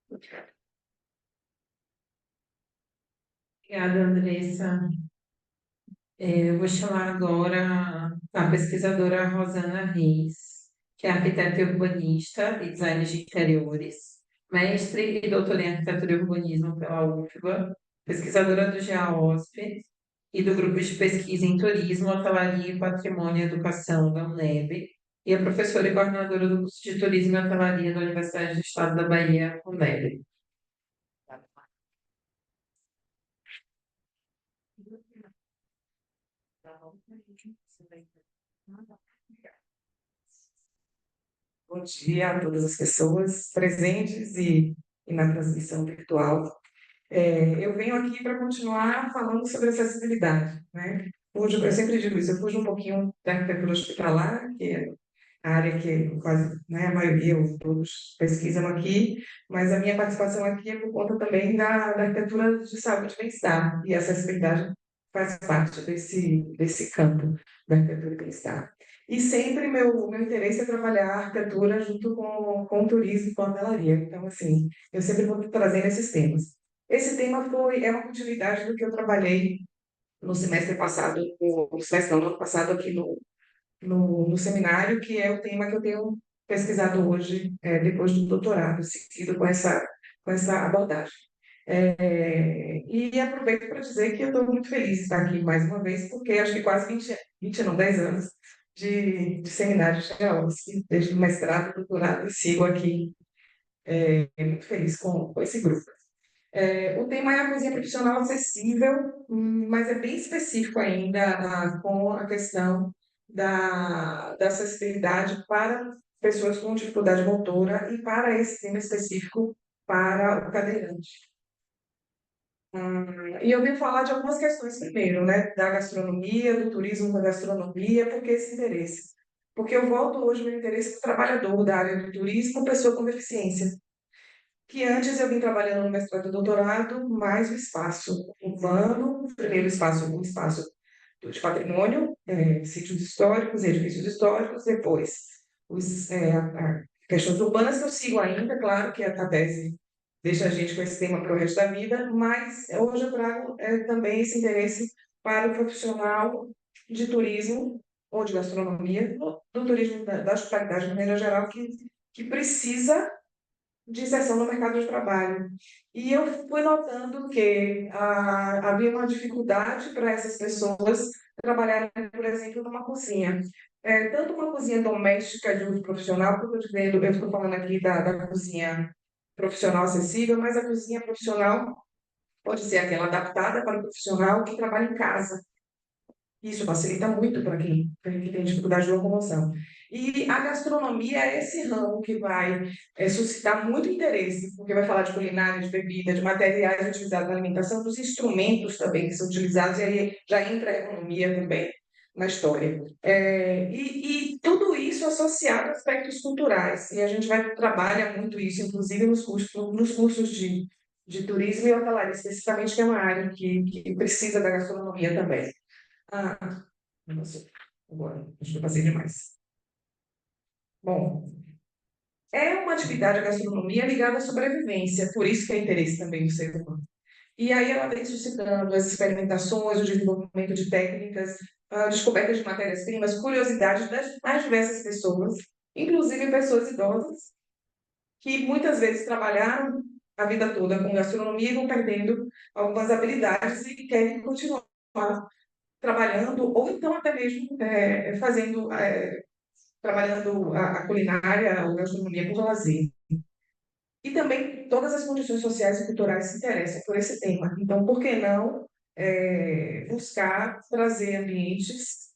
Obrigada. Obrigada, Andressa. Eu vou chamar agora a pesquisadora Rosana Reis, que é arquiteta e urbanista e designer de interiores, mestre e doutora em arquitetura e urbanismo pela UFBA, pesquisadora do GEAOSP e do Grupo de Pesquisa em Turismo, Hotelaria e Patrimônio e Educação da UNEB, e é professora e coordenadora do curso de Turismo e Hotelaria da Universidade do Estado da Bahia, UNEB. Bom dia a todas as pessoas presentes e na transmissão virtual. Eu venho aqui para continuar falando sobre acessibilidade, né? Hoje, eu sempre digo isso, eu fujo um pouquinho da arquitetura hospitalar, que é a área que quase, né, a maioria, ou todos pesquisam aqui, mas a minha participação aqui é por conta também da arquitetura de saúde e bem-estar, e a acessibilidade faz parte desse campo da arquitetura e bem-estar. E sempre meu interesse é trabalhar a arquitetura junto com o turismo e com a hotelaria. Então, assim, eu sempre vou trazendo esses temas. Esse tema é uma continuidade do que eu trabalhei no semestre passado, no semestre não, no ano passado aqui no seminário, que é o tema que eu tenho pesquisado hoje, depois do doutorado, seguido com essa abordagem. E aproveito para dizer que eu estou muito feliz de estar aqui mais uma vez, porque acho que quase 20 não, 10 anos de seminário de UFSC, desde o mestrado, doutorado, e sigo aqui muito feliz com esse grupo. O tema é a cozinha profissional acessível, mas é bem específico ainda com a questão da acessibilidade para pessoas com dificuldade motora e para esse tema específico para o cadeirante. E eu vim falar de algumas questões primeiro, né, da gastronomia, do turismo da gastronomia, por que esse interesse? Porque eu volto hoje meu interesse para o trabalhador da área do turismo, pessoa com deficiência, que antes eu vim trabalhando no mestrado e doutorado, mais o espaço urbano, primeiro o espaço de patrimônio, sítios históricos, edifícios históricos, depois questões urbanas que eu sigo ainda, claro que a tese deixa a gente com esse tema para o resto da vida, mas hoje eu trago também esse interesse para o profissional de turismo ou de gastronomia, do turismo da hospitalidade de maneira geral, que precisa de inserção no mercado de trabalho. E eu fui notando que havia uma dificuldade para essas pessoas trabalharem, por exemplo, numa cozinha. Tanto uma cozinha doméstica de uso profissional, porque eu estou falando aqui da cozinha profissional acessível, mas a cozinha profissional pode ser aquela adaptada para o profissional que trabalha em casa. Isso facilita muito para quem tem dificuldade de locomoção. E a gastronomia é esse ramo que vai suscitar muito interesse, porque vai falar de culinária, de bebida, de materiais utilizados na alimentação, dos instrumentos também que são utilizados, e aí já entra a economia também na história. E tudo isso associado a aspectos culturais, e a gente trabalha muito isso, inclusive nos cursos de turismo e hotelaria, especificamente, que é uma área que precisa da gastronomia também. Não sei. Agora, acho que eu passei demais. Bom, é uma atividade, a gastronomia, ligada à sobrevivência, por isso que é interesse também do ser humano. E aí ela vem suscitando as experimentações, o desenvolvimento de técnicas, a descoberta de matérias-primas, curiosidades das mais diversas pessoas, inclusive pessoas idosas, que muitas vezes trabalharam a vida toda com gastronomia e vão perdendo algumas habilidades e querem continuar trabalhando, ou então até mesmo trabalhando a culinária ou gastronomia por lazer. E também todas as condições sociais e culturais se interessam por esse tema. Então, por que não buscar trazer ambientes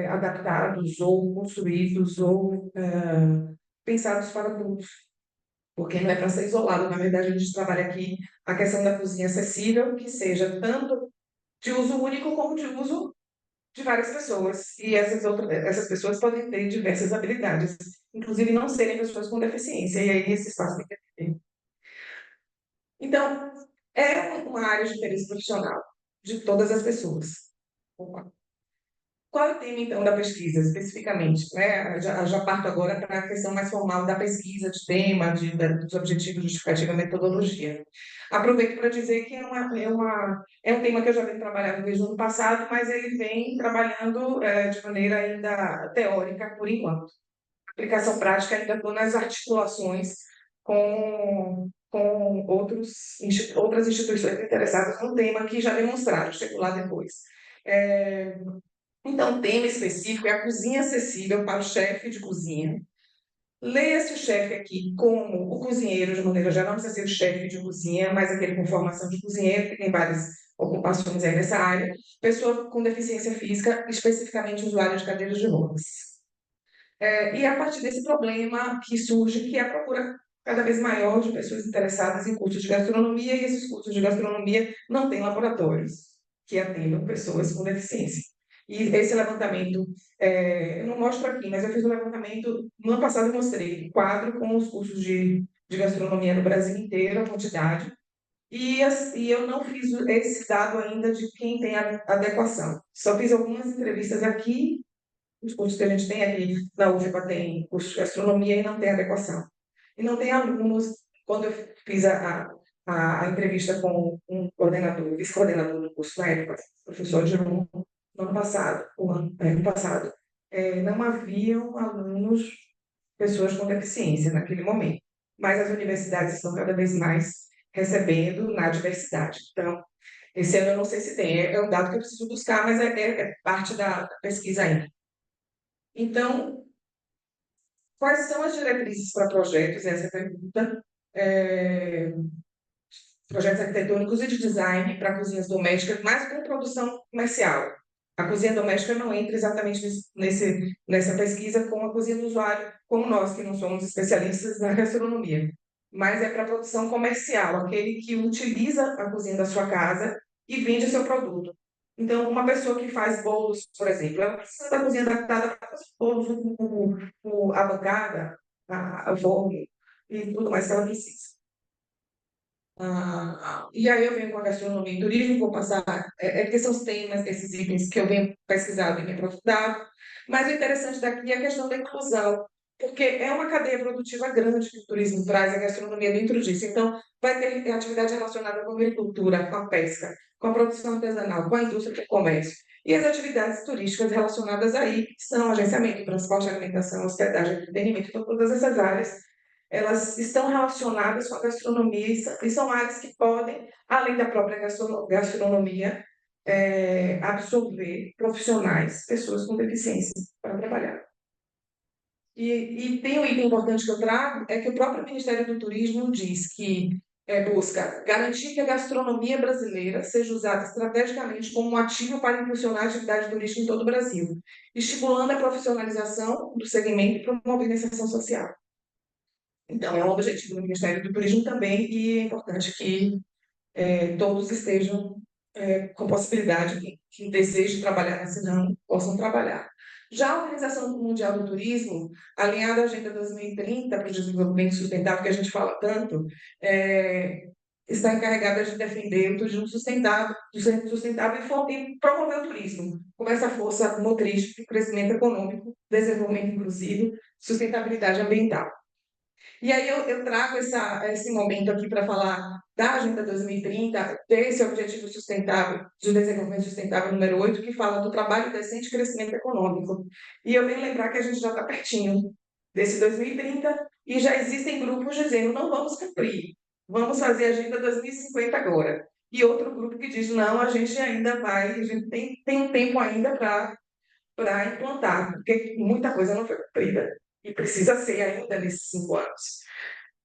adaptados ou construídos ou pensados para todos? Porque não é para ser isolado. Na verdade, a gente trabalha aqui a questão da cozinha acessível, que seja tanto de uso único como de uso de várias pessoas. E essas pessoas podem ter diversas habilidades, inclusive não serem pessoas com deficiência. E aí esse espaço tem que ter. Então, é uma área de interesse profissional de todas as pessoas. Opa. Qual é o tema, então, da pesquisa, especificamente? Né? Já parto agora para a questão mais formal da pesquisa, de tema, dos objetivos, justificativa, metodologia. Aproveito para dizer que é um tema que eu já venho trabalhando desde o ano passado, mas ele vem trabalhando de maneira ainda teórica, por enquanto. Aplicação prática, ainda estou nas articulações com outras instituições interessadas no tema que já demonstraram, chego lá depois. Então, o tema específico é a cozinha acessível para o chefe de cozinha. Leia-se o chefe aqui como o cozinheiro, de maneira geral, não precisa ser o chefe de cozinha, mas aquele com formação de cozinheiro, que tem várias ocupações aí nessa área. Pessoa com deficiência física, especificamente usuário de cadeiras de rodas. E a partir desse problema que surge, que é a procura cada vez maior de pessoas interessadas em cursos de gastronomia, e esses cursos de gastronomia não têm laboratórios que atendam pessoas com deficiência. E esse levantamento, eu não mostro aqui, mas eu fiz um levantamento, no ano passado eu mostrei o quadro com os cursos de gastronomia no Brasil inteiro, a quantidade, e eu não fiz esse dado ainda de quem tem adequação. Só fiz algumas entrevistas aqui, os cursos que a gente tem aqui na UFBA tem curso de gastronomia e não tem adequação. E não tem alunos. Quando eu fiz a entrevista com um coordenador, vice-coordenador do curso na época, professor Jerônimo, no ano passado, ano passado, não haviam alunos, pessoas com deficiência naquele momento. Mas as universidades estão cada vez mais recebendo na diversidade. Então, esse ano eu não sei se tem, é um dado que eu preciso buscar, mas é parte da pesquisa ainda. Então, quais são as diretrizes para projetos? Essa é a pergunta. Projetos arquitetônicos e de design para cozinhas domésticas, mas com produção comercial. A cozinha doméstica não entra exatamente nessa pesquisa com a cozinha do usuário, como nós, que não somos especialistas na gastronomia. Mas é para produção comercial, aquele que utiliza a cozinha da sua casa e vende seu produto. Então, uma pessoa que faz bolos, por exemplo, ela precisa da cozinha adaptada para fazer bolos, a bancada, o forno e tudo mais que ela precisa. E aí eu venho com a gastronomia e turismo, vou passar, que são os temas, esses itens que eu venho pesquisado e me aprofundado, mas o interessante daqui é a questão da inclusão, porque é uma cadeia produtiva grande que o turismo traz, a gastronomia dentro disso. Então, vai ter atividade relacionada com a agricultura, com a pesca, com a produção artesanal, com a indústria do comércio. E as atividades turísticas relacionadas aí, que são agenciamento, transporte, alimentação, hospedagem, entretenimento, então todas essas áreas elas estão relacionadas com a gastronomia e são áreas que podem, além da própria gastronomia, absorver profissionais, pessoas com deficiência para trabalhar. E tem um item importante que eu trago, é que o próprio Ministério do Turismo diz que busca garantir que a gastronomia brasileira seja usada estrategicamente como um ativo para impulsionar a atividade turística em todo o Brasil, estimulando a profissionalização do segmento e promovendo a inserção social. Então, é um objetivo do Ministério do Turismo também, e é importante que todos estejam com possibilidade, que desejam trabalhar nesse ramo, possam trabalhar. Já a Organização Mundial do Turismo, alinhada à Agenda 2030 para o Desenvolvimento Sustentável, que a gente fala tanto, está encarregada de defender o turismo sustentável e promover o turismo, como essa força motriz para o crescimento econômico, desenvolvimento inclusivo, sustentabilidade ambiental. E aí eu trago esse momento aqui para falar da Agenda 2030, desse Objetivo Sustentável, de Desenvolvimento Sustentável número 8, que fala do trabalho decente e crescimento econômico. E eu venho lembrar que a gente já está pertinho desse 2030 e já existem grupos dizendo não vamos cumprir, vamos fazer a Agenda 2050 agora. E outro grupo que diz não, a gente ainda vai, a gente tem um tempo ainda para implantar, porque muita coisa não foi cumprida e precisa ser ainda nesses 5 anos.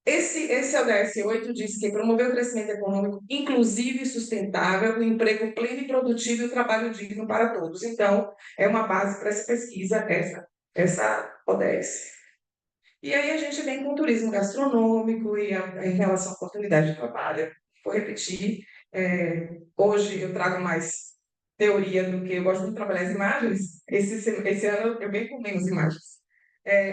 Esse ODS 8 diz que promover o crescimento econômico inclusivo e sustentável, o emprego pleno e produtivo e o trabalho digno para todos. Então, é uma base para essa pesquisa, essa ODS. E aí a gente vem com o turismo gastronômico em relação à oportunidade de trabalho. Vou repetir, hoje eu trago mais teoria do que eu gosto de trabalhar as imagens. Esse ano eu venho com menos imagens.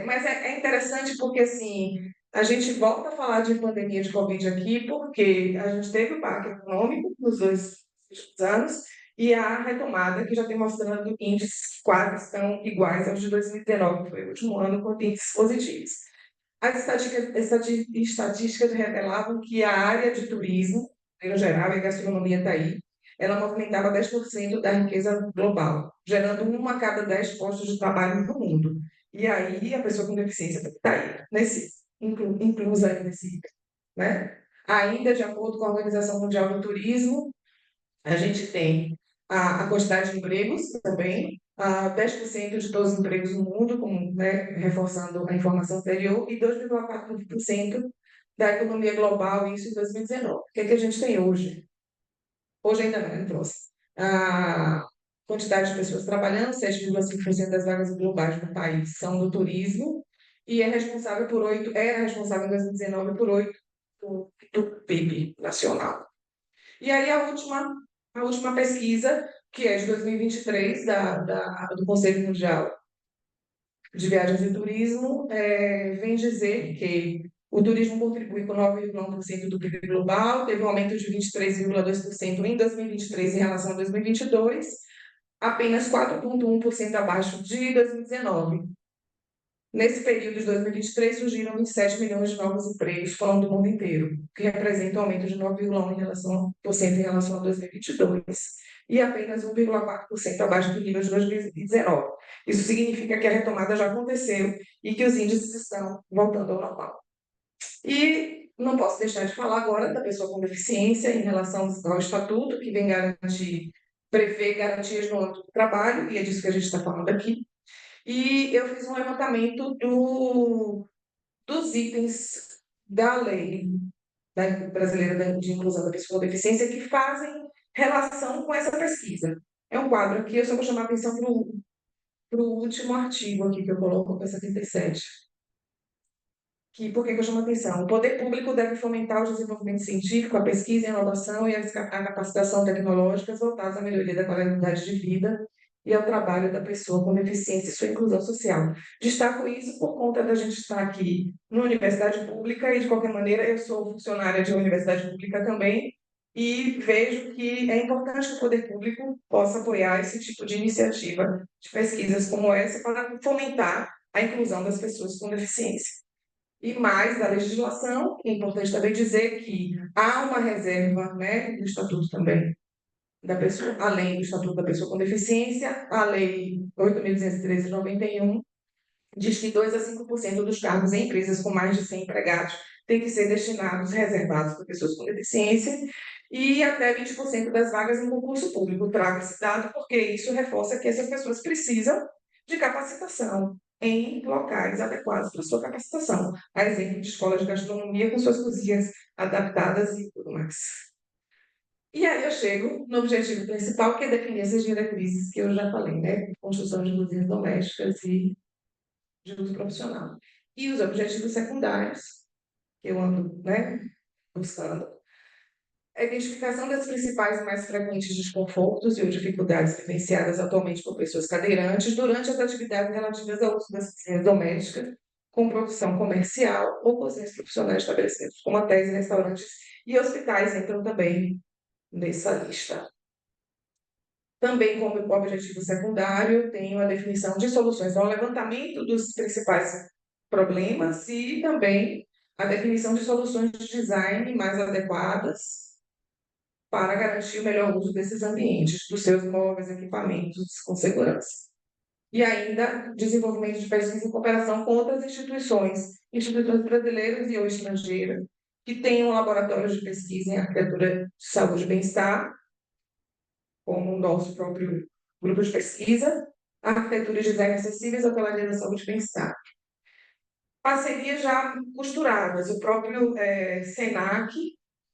Mas é interessante porque, assim, a gente volta a falar de pandemia de Covid aqui porque a gente teve o baque econômico nos 2 últimos anos e a retomada, que já tem mostrando índices que quase estão iguais aos de 2019, que foi o último ano com índices positivos. As estatísticas revelavam que a área de turismo, no geral, e a gastronomia está aí, ela movimentava 10% da riqueza global, gerando 1 a cada 10 postos de trabalho no mundo. E aí a pessoa com deficiência está aí, inclusa aí nesse, né? Ainda de acordo com a Organização Mundial do Turismo, a gente tem a quantidade de empregos também, 10% de todos os empregos no mundo, como, né, reforçando a informação anterior, e 2,4% da economia global, isso em 2019. O que é que a gente tem hoje? Hoje ainda não, é próximo. A quantidade de pessoas trabalhando, 7,5% das vagas globais no país são do turismo, e é responsável por 8, era responsável em 2019 por 8 do PIB nacional. E aí a última pesquisa, que é de 2023, do Conselho Mundial de Viagens e Turismo, vem dizer que o turismo contribui com 9,1% do PIB global, teve um aumento de 23,2% em 2023 em relação a 2022, apenas 4,1% abaixo de 2019. Nesse período de 2023, surgiram 27 milhões de novos empregos falando do mundo inteiro, que representa um aumento de 9,1% em relação a 2022, e apenas 1,4% abaixo do nível de 2019. Isso significa que a retomada já aconteceu e que os índices estão voltando ao normal. E não posso deixar de falar agora da pessoa com deficiência em relação ao estatuto, que vem prever garantias no âmbito do trabalho, e é disso que a gente está falando aqui. E eu fiz um levantamento dos itens da lei brasileira de inclusão da pessoa com deficiência que fazem relação com essa pesquisa. É um quadro aqui, eu só vou chamar a atenção para o último artigo aqui que eu coloco, para 77. Por que eu chamo a atenção? O poder público deve fomentar o desenvolvimento científico, a pesquisa, a inovação e a capacitação tecnológicas voltadas à melhoria da qualidade de vida e ao trabalho da pessoa com deficiência e sua inclusão social. Destaco isso por conta da gente estar aqui na universidade pública e, de qualquer maneira, eu sou funcionária de uma universidade pública também e vejo que é importante que o poder público possa apoiar esse tipo de iniciativa de pesquisas como essa para fomentar a inclusão das pessoas com deficiência. E mais da legislação, é importante também dizer que há uma reserva, né, no Estatuto também da pessoa, além do Estatuto da Pessoa com Deficiência, a Lei 8.213 de 91 diz que 2 a 5% dos cargos em empresas com mais de 100 empregados têm que ser destinados, reservados para pessoas com deficiência, e até 20% das vagas em concurso público. Trago esse dado porque isso reforça que essas pessoas precisam de capacitação em locais adequados para sua capacitação. A exemplo de escola de gastronomia com suas cozinhas adaptadas e tudo mais. E aí eu chego no objetivo principal, que é definir essas diretrizes que eu já falei, né? Construção de cozinhas domésticas e de uso profissional. E os objetivos secundários, que eu ando, né, buscando, a identificação das principais e mais frequentes desconfortos ou dificuldades vivenciadas atualmente por pessoas cadeirantes durante as atividades relativas ao uso das cozinhas domésticas, com produção comercial ou cozinhas profissionais de estabelecimentos, como hotéis, restaurantes e hospitais entram também nessa lista. Também, como objetivo secundário, tenho a definição de soluções ao levantamento dos principais problemas e também a definição de soluções de design mais adequadas para garantir o melhor uso desses ambientes, dos seus móveis, equipamentos com segurança. E ainda desenvolvimento de pesquisa em cooperação com outras instituições brasileiras e ou estrangeiras, que tenham laboratórios de pesquisa em arquitetura de saúde e bem-estar, como o nosso próprio grupo de pesquisa, arquitetura e design acessíveis, hotelaria da saúde e bem-estar. Parcerias já costuradas, o próprio SENAC,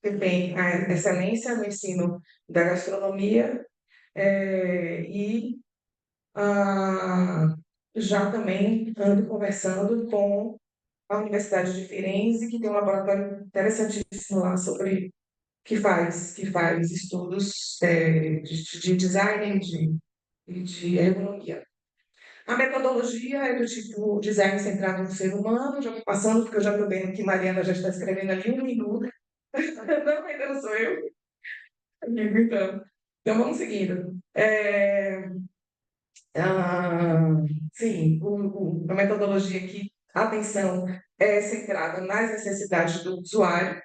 que tem a excelência no ensino da gastronomia, e já também ando conversando com a Universidade de Firenze, que tem um laboratório interessantíssimo lá sobre que faz estudos de design e de ergonomia. A metodologia é do tipo design centrado no ser humano, já vou passando, porque eu já estou vendo que Mariana já está escrevendo ali 1 minuto. Não, ainda não sou eu. Amigo, então. Então, vamos seguindo. Sim, a metodologia aqui, a atenção é centrada nas necessidades do usuário,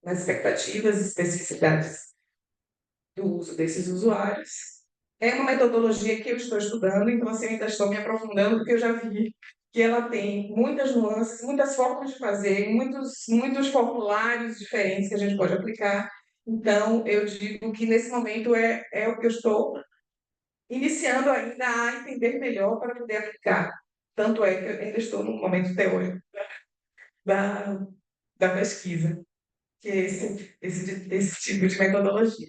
nas expectativas e especificidades do uso desses usuários. É uma metodologia que eu estou estudando, então assim, eu ainda estou me aprofundando, porque eu já vi que ela tem muitas nuances, muitas formas de fazer, muitos formulários diferentes que a gente pode aplicar. Então, eu digo que nesse momento é o que eu estou iniciando ainda a entender melhor para poder aplicar. Tanto é que eu ainda estou no momento teórico da, da pesquisa, que é esse tipo de metodologia.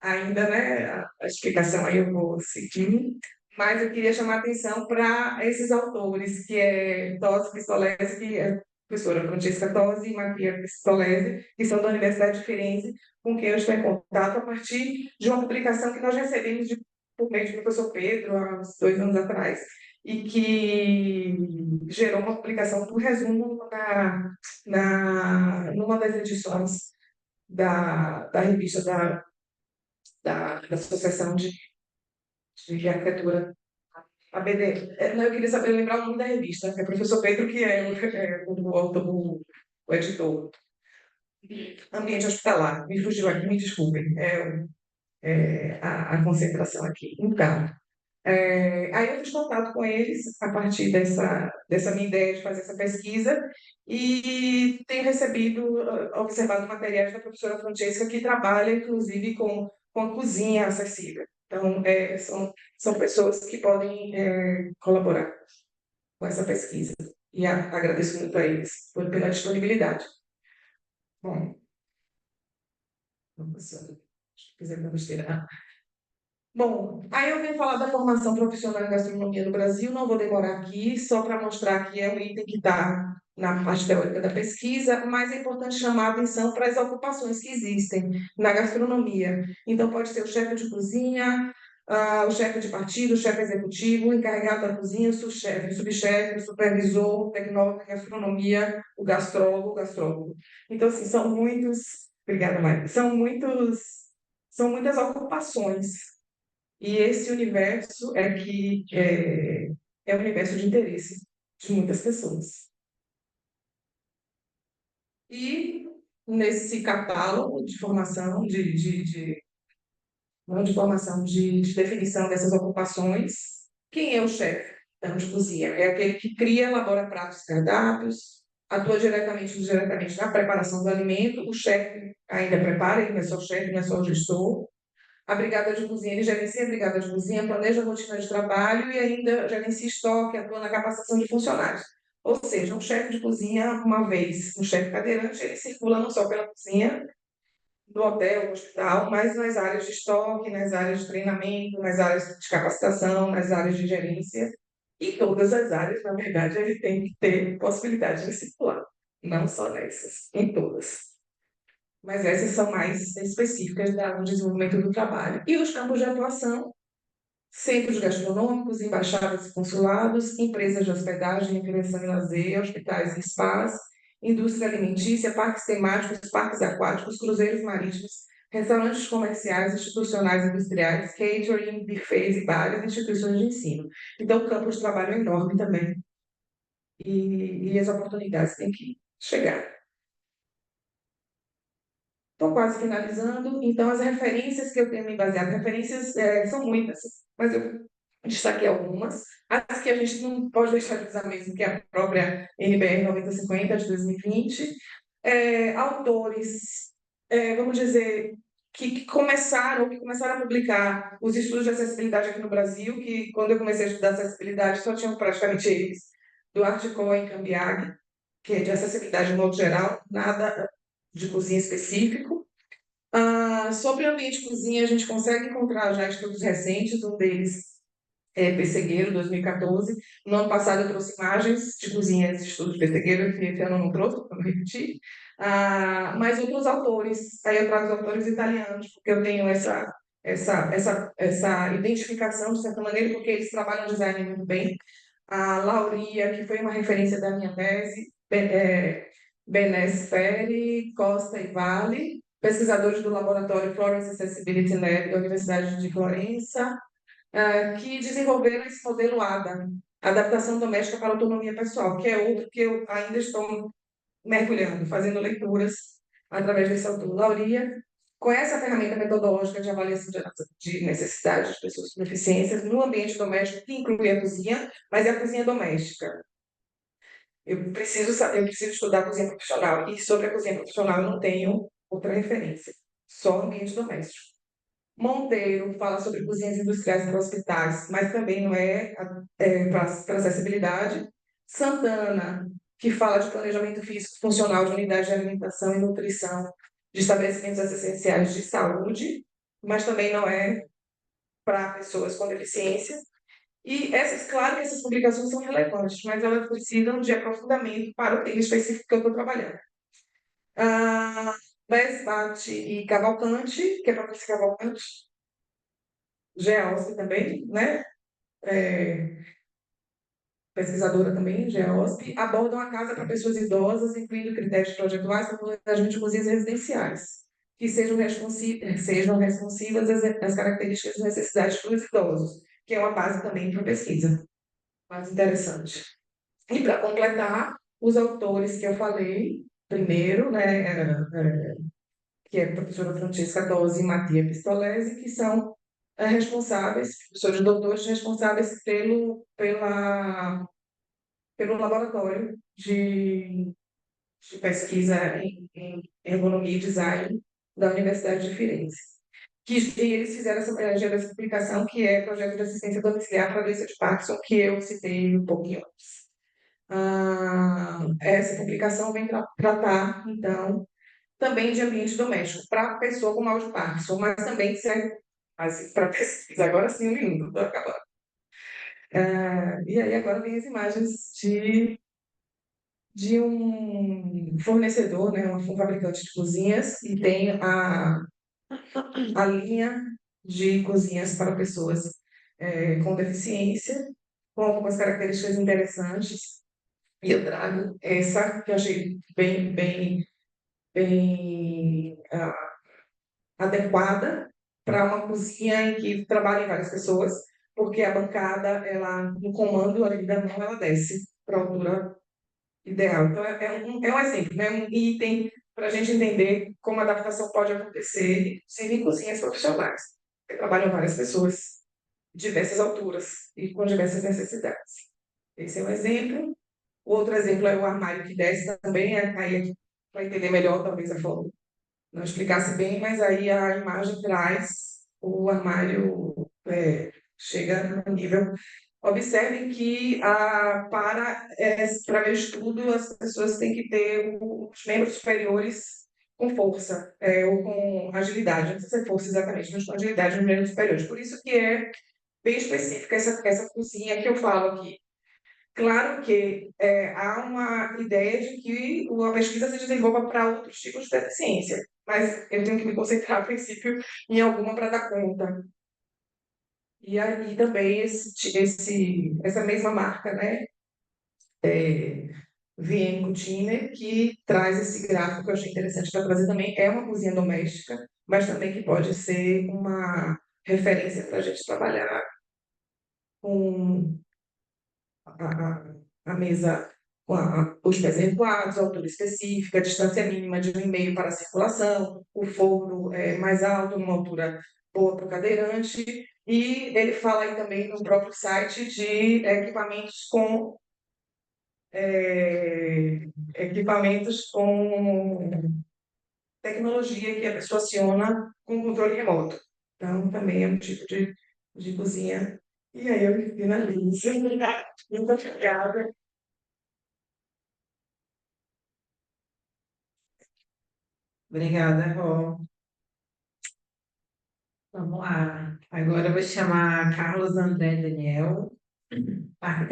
Ainda, né, a explicação aí eu vou seguir, mas eu queria chamar a atenção para esses autores, que é Tosi Pistolesi, que é a professora Francesca Tosi e Maria Pistolesi, que são da Universidade de Firenze, com quem eu estou em contato a partir de uma publicação que nós recebemos por meio do professor Pedro, há uns 2 anos atrás, e que gerou uma publicação por resumo numa das edições da revista da Associação de Arquitetura, a BD. Não, eu queria saber lembrar o nome da revista, é o professor Pedro, que é o editor. Ambiente hospitalar, me fugiu aqui, me desculpem, a concentração aqui. Então, aí eu fiz contato com eles a partir dessa minha ideia de fazer essa pesquisa e tenho recebido, observado materiais da professora Francesca, que trabalha, inclusive, com a cozinha acessível. Então, são pessoas que podem colaborar com essa pesquisa. E agradeço muito a eles pela disponibilidade. Bom, professora, fiz alguma besteira. Bom, aí eu venho falar da formação profissional em gastronomia no Brasil, não vou demorar aqui, só para mostrar que é um item que está na parte teórica da pesquisa, mas é importante chamar a atenção para as ocupações que existem na gastronomia. Então, pode ser o chefe de cozinha, o chefe de partido, o chefe executivo, o encarregado da cozinha, o subchefe, o subchefe, o supervisor, o tecnólogo em gastronomia, o gastrólogo. Então, assim, são muitos. Obrigada, Maria. São muitas ocupações e esse universo é o universo de interesse de muitas pessoas. E nesse catálogo de formação, não de formação, de definição dessas ocupações, quem é o chefe de cozinha? É aquele que cria, elabora pratos e cardápios, atua diretamente ou indiretamente na preparação do alimento, o chefe ainda prepara, ele não é só o chefe, não é só o gestor. A brigada de cozinha, ele gerencia a brigada de cozinha, planeja a rotina de trabalho e ainda gerencia estoque, atua na capacitação de funcionários. Ou seja, um chefe de cozinha, uma vez um chefe cadeirante, ele circula não só pela cozinha, do hotel, do hospital, mas nas áreas de estoque, nas áreas de treinamento, nas áreas de capacitação, nas áreas de gerência. E todas as áreas, na verdade, ele tem que ter possibilidade de circular. Não só nessas, em todas, mas essas são mais específicas do desenvolvimento do trabalho. E os campos de atuação, centros gastronômicos, embaixadas e consulados, empresas de hospedagem, recreação e lazer, hospitais e spas, indústria alimentícia, parques temáticos, parques aquáticos, cruzeiros marítimos, restaurantes comerciais, institucionais, industriais, catering, buffets e bares, instituições de ensino. Então, o campo de trabalho é enorme também. E as oportunidades têm que chegar. Estou quase finalizando, então as referências que eu tenho me baseado, referências são muitas, mas eu destaquei algumas. As que a gente não pode deixar de usar mesmo, que é a própria NBR 9050 de 2020. Autores, vamos dizer, que começaram a publicar os estudos de acessibilidade aqui no Brasil, que quando eu comecei a estudar acessibilidade só tinham praticamente eles, Duarte Cohen e Cambiag, que é de acessibilidade de modo geral, nada de cozinha específico. Sobre o ambiente de cozinha, a gente consegue encontrar já estudos recentes, um deles é Pessegueiro, 2014. No ano passado eu trouxe imagens de cozinhas de estudos de Pessegueiro, esse ano eu não trouxe, para não repetir. Mas outros autores, aí eu trago os autores italianos, porque eu tenho essa identificação, de certa maneira, porque eles trabalham design muito bem. A Lauria, que foi uma referência da minha tese, Benes Ferri, Costa e Vale, pesquisadores do laboratório Florence Accessibility Lab da Universidade de Florença, que desenvolveram esse modelo ADA, Adaptação Doméstica para a Autonomia Pessoal, que é outro que eu ainda estou mergulhando, fazendo leituras através desse autor. Lauria conhece a ferramenta metodológica de avaliação de necessidades de pessoas com deficiências no ambiente doméstico, que inclui a cozinha, mas é a cozinha doméstica. Eu preciso estudar a cozinha profissional, e sobre a cozinha profissional eu não tenho outra referência, só ambiente doméstico. Monteiro fala sobre cozinhas industriais para hospitais, mas também não para acessibilidade. Santana, que fala de planejamento físico funcional de unidades de alimentação e nutrição de estabelecimentos essenciais de saúde, mas também não é para pessoas com deficiência. E essas, claro que essas publicações são relevantes, mas elas precisam de aprofundamento para o tema específico que eu estou trabalhando. Besbate e Cavalcante, que é para Cavalcante, GEOSP também, né? É, pesquisadora também, GEOSP, abordam a casa para pessoas idosas, incluindo critérios projetuais para o planejamento de cozinhas residenciais, que sejam responsivas às características e necessidades dos idosos, que é uma base também para pesquisa. Mais interessante. E para completar, os autores que eu falei, primeiro, né, que é a professora Francesca Tosi e Mattia Pistolesi, que são responsáveis, professores e doutores responsáveis pelo laboratório de pesquisa em ergonomia e design da Universidade de Firenze. E eles fizeram essa publicação, que é Projeto de Assistência Domiciliar para a Doença de Parkinson, que eu citei um pouquinho antes. Essa publicação vem tratar, então, também de ambiente doméstico, para pessoa com mal de Parkinson, mas também serve para pesquisa. Agora sim, um minuto, estou acabando. E aí agora vem as imagens de um fornecedor, né, um fabricante de cozinhas, e tem a linha de cozinhas para pessoas com deficiência, com algumas características interessantes. E eu trago essa que eu achei bem adequada para uma cozinha em que trabalhem várias pessoas, porque a bancada, ela, no comando ali da mão, ela desce para a altura ideal. Então, é um exemplo, né? Um item para a gente entender como a adaptação pode acontecer, inclusive em cozinhas profissionais, que trabalham várias pessoas de diversas alturas e com diversas necessidades. Esse é um exemplo. O outro exemplo é o armário que desce também, aí para entender melhor, talvez a foto não explicasse bem, mas aí a imagem traz o armário, chega no nível. Observem que para ver estudo as pessoas têm que ter os membros superiores com força, ou com agilidade, não precisa ser força exatamente, mas com agilidade nos membros superiores. Por isso que é bem específica essa cozinha que eu falo aqui. Claro que há uma ideia de que a pesquisa se desenvolva para outros tipos de deficiência, mas eu tenho que me concentrar, a princípio, em alguma para dar conta. E aí também essa mesma marca, né, VM Cucine, que traz esse gráfico que eu achei interessante para trazer também, é uma cozinha doméstica, mas também que pode ser uma referência para a gente trabalhar com a mesa com os pés recuados, a altura específica, a distância mínima de 1,5 para a circulação, o forno mais alto, numa altura boa para o cadeirante, e ele fala aí também no próprio site de equipamentos com tecnologia que a pessoa aciona com controle remoto. Então, também é um tipo de cozinha. E aí eu finalizo. Muito obrigada. Obrigada, Rô. Vamos lá. Agora eu vou chamar Carlos André Daniel, arquiteto